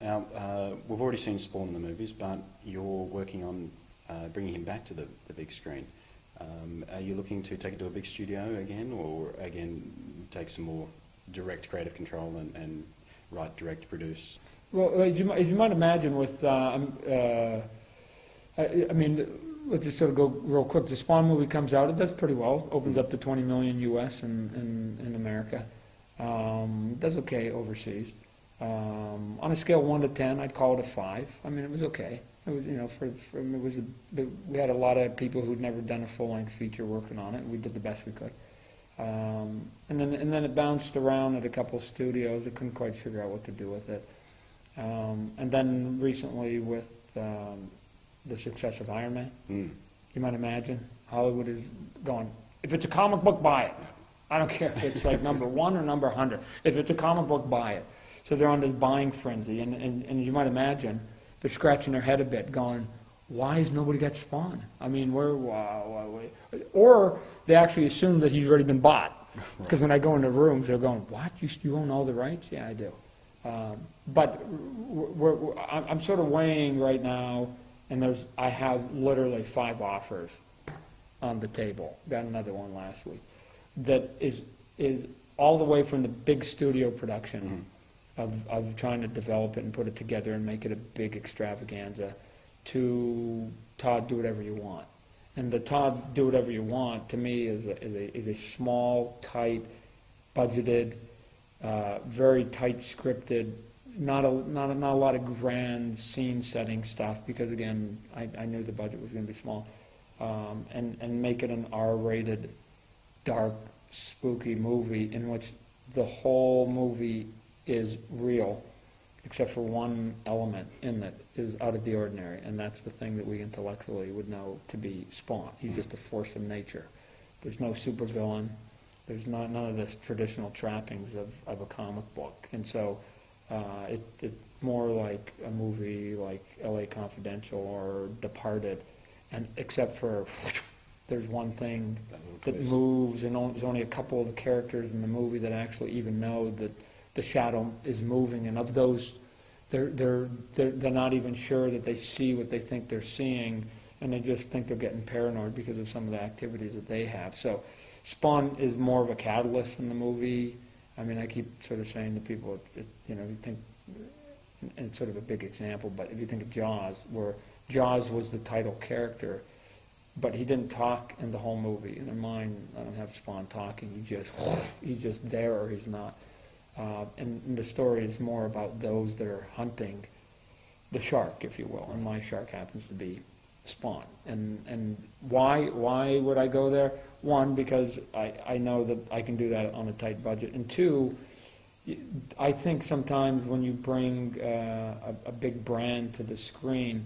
Now, we've already seen Spawn in the movies, but you're working on bringing him back to the big screen. Are you looking to take it to a big studio again, or again take some more direct creative control and write, direct, produce? Well, as you might imagine, with I mean, let's just sort of go real quick. The Spawn movie comes out; it does pretty well. Opens up to 20 million U.S. in America. Does okay overseas. On a scale of 1 to 10, I'd call it a 5. I mean, it was okay. It was, you know, we had a lot of people who'd never done a full-length feature working on it, and we did the best we could. And then it bounced around at a couple of studios that couldn't quite figure out what to do with it. And then recently with the success of Iron Man, you might imagine, Hollywood is going, if it's a comic book, buy it. I don't care if it's like number 1 or number 100. If it's a comic book, buy it. So they're on this buying frenzy, and you might imagine they're scratching their head a bit, going, "Why has nobody got Spawn?" I mean, or they actually assume that he's already been bought, because when I go into rooms, they're going, "What? You own all the rights?" Yeah, I do. But I'm sort of weighing right now, and I have literally 5 offers on the table. Got another one last week. That is all the way from the big studio production of trying to develop it and put it together and make it a big extravaganza to Todd, do whatever you want. And the Todd, do whatever you want, to me is a small, tight, budgeted, very tight scripted, not a lot of grand scene setting stuff, because again, I knew the budget was going to be small, and make it an R-rated, dark, spooky movie in which the whole movie is real, except for one element in it is out of the ordinary, and that's the thing that we intellectually would know to be Spawn. He's just a force of nature. There's no supervillain. There's none of the traditional trappings of a comic book, and so it's more like a movie like L.A. Confidential or Departed, and except for there's one thing that moves, and there's only a couple of the characters in the movie that actually even know that the shadow is moving, and of those, they're not even sure that they see what they think they're seeing, and they just think they're getting paranoid because of some of the activities that they have. So Spawn is more of a catalyst in the movie. I mean, I keep sort of saying to people, you know, you think, and it's sort of a big example, but if you think of Jaws, where Jaws was the title character, but he didn't talk in the whole movie. In their mind, I don't have Spawn talking. He's just there or he's not. And the story is more about those that are hunting the shark, if you will, and my shark happens to be Spawn. And why would I go there? One, because I know that I can do that on a tight budget, and two, I think sometimes when you bring a big brand to the screen,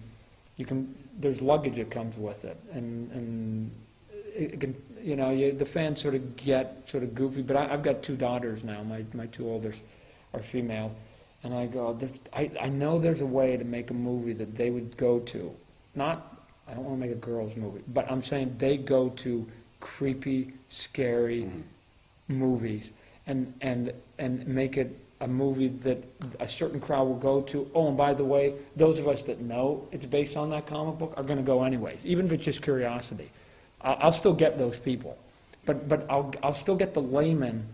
there's luggage that comes with it, and it can, you know, the fans sort of get sort of goofy. But I've got 2 daughters now. My 2 oldest are female, and I go, I know there's a way to make a movie that they would go to. Not, I don't want to make a girls' movie, but I'm saying they go to creepy, scary movies, and make it a movie that a certain crowd will go to. Oh, and by the way, those of us that know it's based on that comic book are going to go anyways, even if it's just curiosity. I'll still get those people, but I'll still get the layman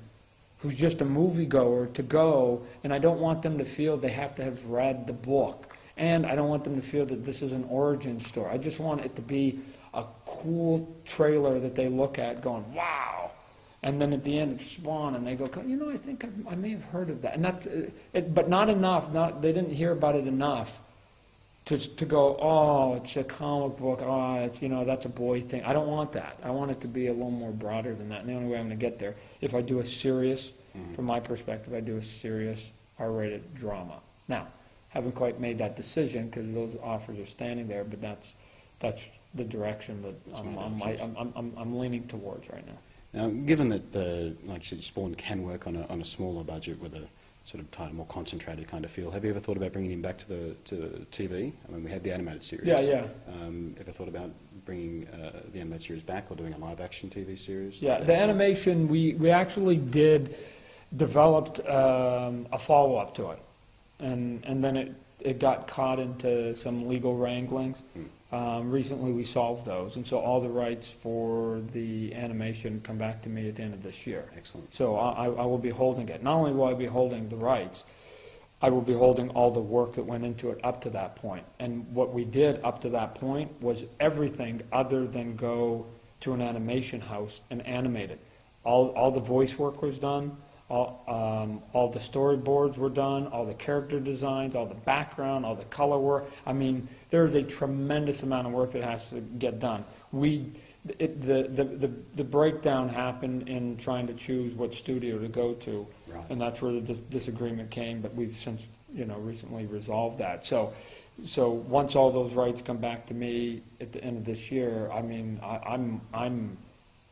who's just a moviegoer to go, and I don't want them to feel they have to have read the book, and I don't want them to feel that this is an origin story. I just want it to be a cool trailer that they look at going, wow, and then at the end it's Spawn, and they go, you know, I think I may have heard of that, and but not enough. They didn't hear about it enough to go, oh, it's a comic book, oh, it's, you know, that's a boy thing. I don't want that. I want it to be a little more broader than that. And the only way I'm going to get there, if I do a serious, from my perspective, I do a serious R-rated drama. Now, haven't quite made that decision because those offers are standing there, but that's the direction that I'm leaning towards right now. Now, given that, like you said, Spawn can work on a smaller budget with a sort of tighter, more concentrated kind of feel, have you ever thought about bringing him back to the TV? I mean, we had the animated series. Yeah. Ever thought about bringing the animated series back or doing a live-action TV series? Yeah, the animation, we actually developed a follow-up to it. And then it got caught into some legal wranglings. Recently we solved those, and so all the rights for the animation come back to me at the end of this year. Excellent. So I will be holding it. Not only will I be holding the rights, I will be holding all the work that went into it up to that point. And what we did up to that point was everything other than go to an animation house and animate it. All the voice work was done, all the storyboards were done, all the character designs, all the background, all the color work. I mean, there's a tremendous amount of work that has to get done. The breakdown happened in trying to choose what studio to go to, Right. and that's where the disagreement came. But we've since recently resolved that. So once all those rights come back to me at the end of this year, I mean, I'm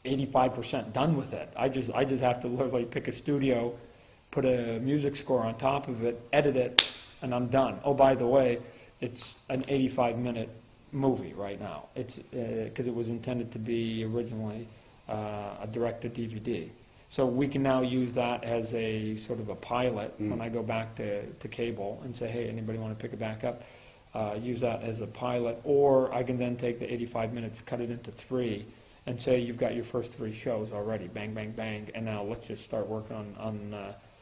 85% done with it. I just have to literally pick a studio, put a music score on top of it, edit it, and I'm done. Oh, by the way, it's an 85-minute movie right now. It's because it was intended to be originally a direct-to-DVD. So we can now use that as a sort of a pilot when I go back to cable and say, hey, anybody want to pick it back up? Use that as a pilot, or I can then take the 85 minutes, cut it into 3, and say you've got your first 3 shows already, bang, bang, bang, and now let's just start working on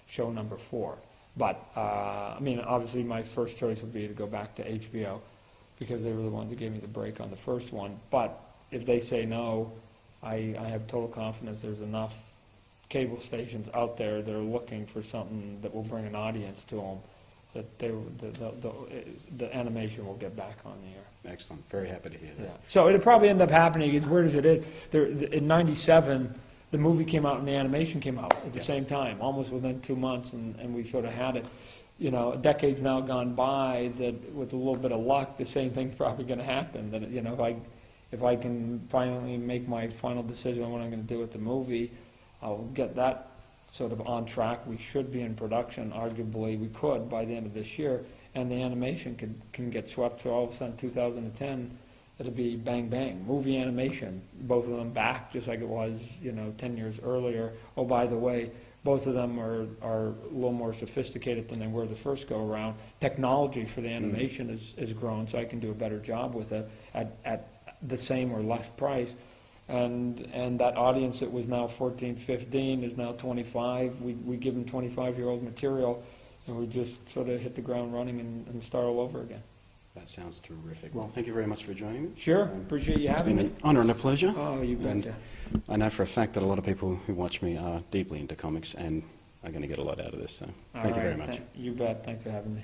show number 4. But, I mean, obviously my first choice would be to go back to HBO because they were the ones that gave me the break on the first one. But if they say no, I have total confidence there's enough cable stations out there that are looking for something that will bring an audience to them, that the animation will get back on the air. Excellent. Very happy to hear that. Yeah. So it'll probably end up happening as weird as it is. In '97, the movie came out and the animation came out at the same time, almost within 2 months, and we sort of had it. A decade's now gone by that with a little bit of luck, the same thing's probably going to happen. That if I can finally make my final decision on what I'm going to do with the movie, I'll get that sort of on track. We should be in production. Arguably, we could by the end of this year, and the animation can get swept. So all of a sudden, 2010, it'll be bang bang movie animation. Both of them back, just like it was 10 years earlier. Oh, by the way, both of them are a little more sophisticated than they were the first go around. Technology for the animation has grown, so I can do a better job with it at the same or less price. And that audience that was now 14, 15 is now 25. We give them 25-year-old material, and we just sort of hit the ground running and start all over again. That sounds terrific. Well, thank you very much for joining me. Sure. Appreciate you having me. It's been an honor and a pleasure. Oh, you betcha. And I know for a fact that a lot of people who watch me are deeply into comics and are going to get a lot out of this. So thank you very much. You bet. Thanks for having me.